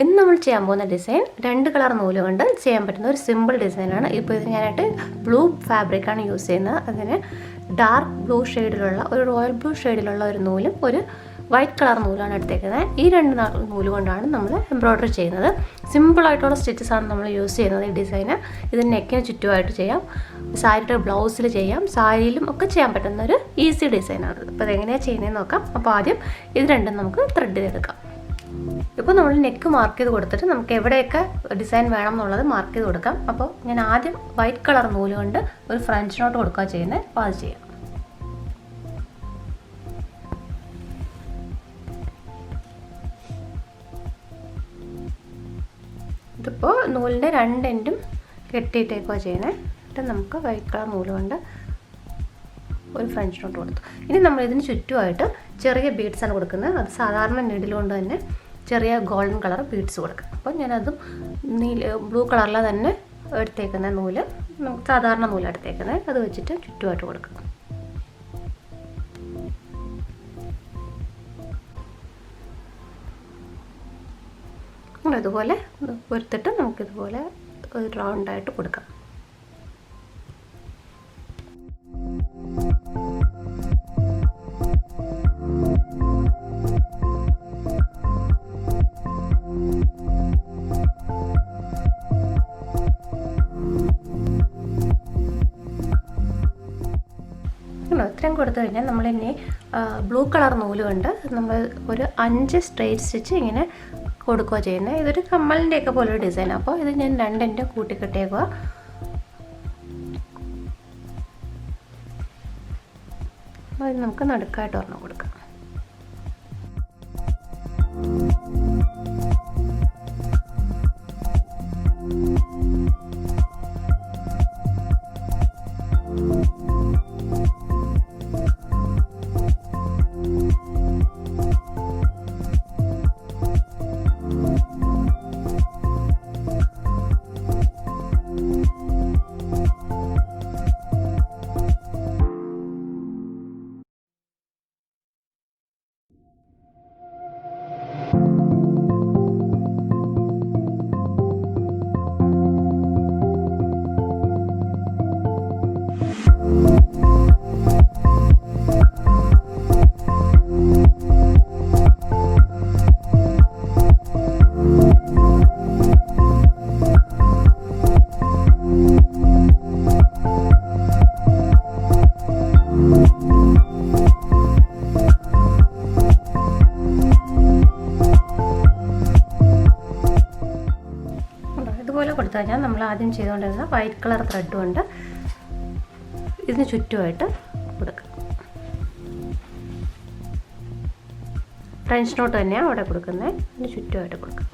ഇന്ന് നമ്മൾ ചെയ്യാൻ പോകുന്ന ഡിസൈൻ 2 കളർ നൂല് കൊണ്ട് ചെയ്യാൻ പറ്റുന്ന ഒരു സിമ്പിൾ ഡിസൈനാണ്. ഇപ്പോൾ ഇത് ഞാനായിട്ട് ബ്ലൂ ഫാബ്രിക്കാണ് യൂസ് ചെയ്യുന്നത്. അതിന് ഡാർക്ക് ബ്ലൂ ഷെയ്ഡിലുള്ള ഒരു റോയൽ ബ്ലൂ ഷെയ്ഡിലുള്ള ഒരു നൂലും ഒരു വൈറ്റ് കളർ നൂലാണ് എടുത്തേക്കുന്നത്. ഈ 2 നൂല് കൊണ്ടാണ് നമ്മൾ എംബ്രോയ്ഡറി ചെയ്യുന്നത്. സിമ്പിളായിട്ടുള്ള സ്റ്റിച്ചസാണ് നമ്മൾ യൂസ് ചെയ്യുന്നത്. ഈ ഡിസൈന് ഇത് നെക്കിന് ചുറ്റുമായിട്ട് ചെയ്യാം, സാരിയുടെ ബ്ലൗസിൽ ചെയ്യാം, സാരിയിലും ഒക്കെ ചെയ്യാൻ പറ്റുന്ന ഒരു ഈസി ഡിസൈനാണ്. അപ്പോൾ അതെങ്ങനെയാണ് ചെയ്യുന്നതെന്ന് നോക്കാം. അപ്പോൾ ആദ്യം ഇത് രണ്ടും നമുക്ക് ത്രെഡ് ചെയ്തെടുക്കാം. ഇപ്പോൾ നമ്മൾ നെക്ക് മാർക്ക് ചെയ്ത് കൊടുത്തിട്ട് നമുക്ക് എവിടെയൊക്കെ ഡിസൈൻ വേണം എന്നുള്ളത് മാർക്ക് ചെയ്ത് കൊടുക്കാം. അപ്പോൾ ഞാൻ ആദ്യം വൈറ്റ് കളർ നൂല് കൊണ്ട് ഒരു ഫ്രഞ്ച് നോട്ട് കൊടുക്കുക ചെയ്യുന്നത്. അപ്പോൾ അത് ചെയ്യാം. ഇതിപ്പോൾ നൂലിൻ്റെ 2 എൻഡും കെട്ടിയിട്ടേക്കുക ചെയ്യുന്നത്. എന്നിട്ട് നമുക്ക് വൈറ്റ് കളർ നൂല് കൊണ്ട് ഒരു ഫ്രഞ്ച് നോട്ട് കൊടുത്തു. ഇനി നമ്മൾ ഇതിന് ചുറ്റുമായിട്ട് ചെറിയ ബീഡ്സാണ് കൊടുക്കുന്നത്. അത് സാധാരണ നീഡിൽ കൊണ്ട് തന്നെ ചെറിയ ഗോൾഡൻ കളർ ബീഡ്സ് കൊടുക്കാം. അപ്പോൾ ഞാനതും ബ്ലൂ കളറിൽ തന്നെ എടുത്തേക്കുന്ന നൂല്, നമുക്ക് സാധാരണ നൂല് എടുത്തേക്കുന്നത്, അത് വെച്ചിട്ട് ചുറ്റുമായിട്ട് കൊടുക്കാം. ഇതുപോലെ കൊടുത്തിട്ട് നമുക്കിതുപോലെ ഒരു റൗണ്ടായിട്ട് കൊടുക്കാം. ഇത്രയും കൊടുത്തു കഴിഞ്ഞാൽ നമ്മളിനി ബ്ലൂ കളർ നൂല് കൊണ്ട് നമ്മൾ ഒരു 5 സ്ട്രെയിറ്റ് സ്റ്റിച്ച് ഇങ്ങനെ കൊടുക്കുക ചെയ്യുന്നത്. ഇതൊരു കമ്മലിൻ്റെയൊക്കെ പോലൊരു ഡിസൈൻ. അപ്പോൾ ഇത് ഞാൻ 2 എൻഡും കൂട്ടിക്കെട്ടേക്കുക. അത് നമുക്ക് നടുക്കായിട്ട് ഒരെണ്ണം കൊടുക്കാം. ഇതുപോലെ കൊടുത്തു കഴിഞ്ഞാൽ നമ്മൾ ആദ്യം ചെയ്തുകൊണ്ടിരുന്ന വൈറ്റ് കളർ ത്രെഡ് കൊണ്ട് ഇതിന് ചുറ്റുമായിട്ട് കൊടുക്കാം. ഫ്രഞ്ച് നോട്ട് തന്നെയാണ് അവിടെ കൊടുക്കുന്നത്. ഇതിന് ചുറ്റുമായിട്ട് കൊടുക്കാം.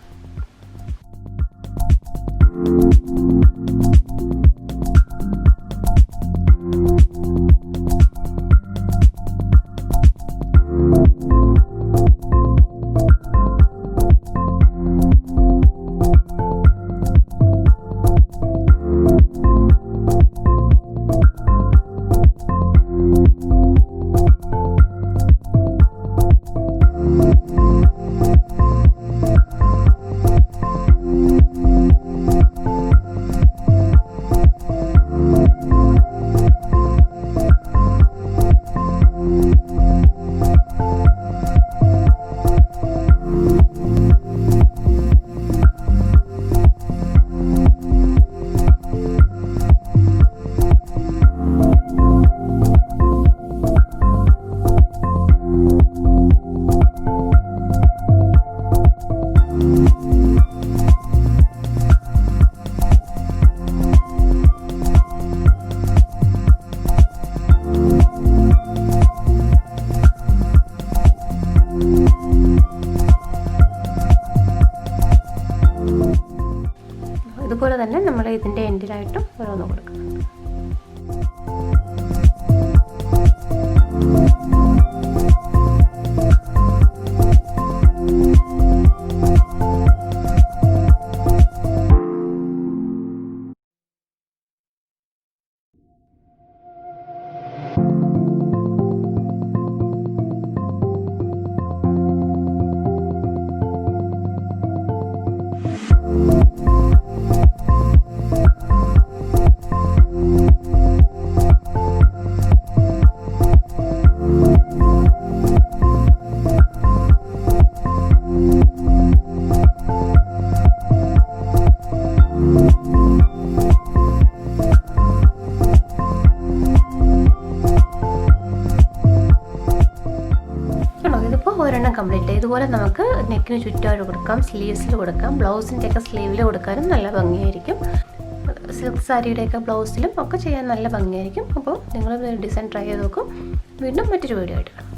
ഇതുപോലെ തന്നെ നമ്മൾ ഇതിൻ്റെ എൻഡിലായിട്ടും ഓരോന്ന് കൊടുക്കണം. ഒരെണ്ണം കംപ്ലീറ്റ്. ഇതുപോലെ നമുക്ക് നെക്കിന് ചുറ്റുമായിട്ട് കൊടുക്കാം, സ്ലീവ്സിൽ കൊടുക്കാം, ബ്ലൗസിൻ്റെയൊക്കെ സ്ലീവിൽ കൊടുക്കാനും നല്ല ഭംഗിയായിരിക്കും. സിൽക്ക് സാരിയുടെയൊക്കെ ബ്ലൗസിലും ഒക്കെ ചെയ്യാൻ നല്ല ഭംഗിയായിരിക്കും. അപ്പോൾ നിങ്ങൾ ഡിസൈൻ ട്രൈ ചെയ്ത് നോക്കും. വീണ്ടും മറ്റൊരു വീഡിയോ ആയിട്ട് കാണാം.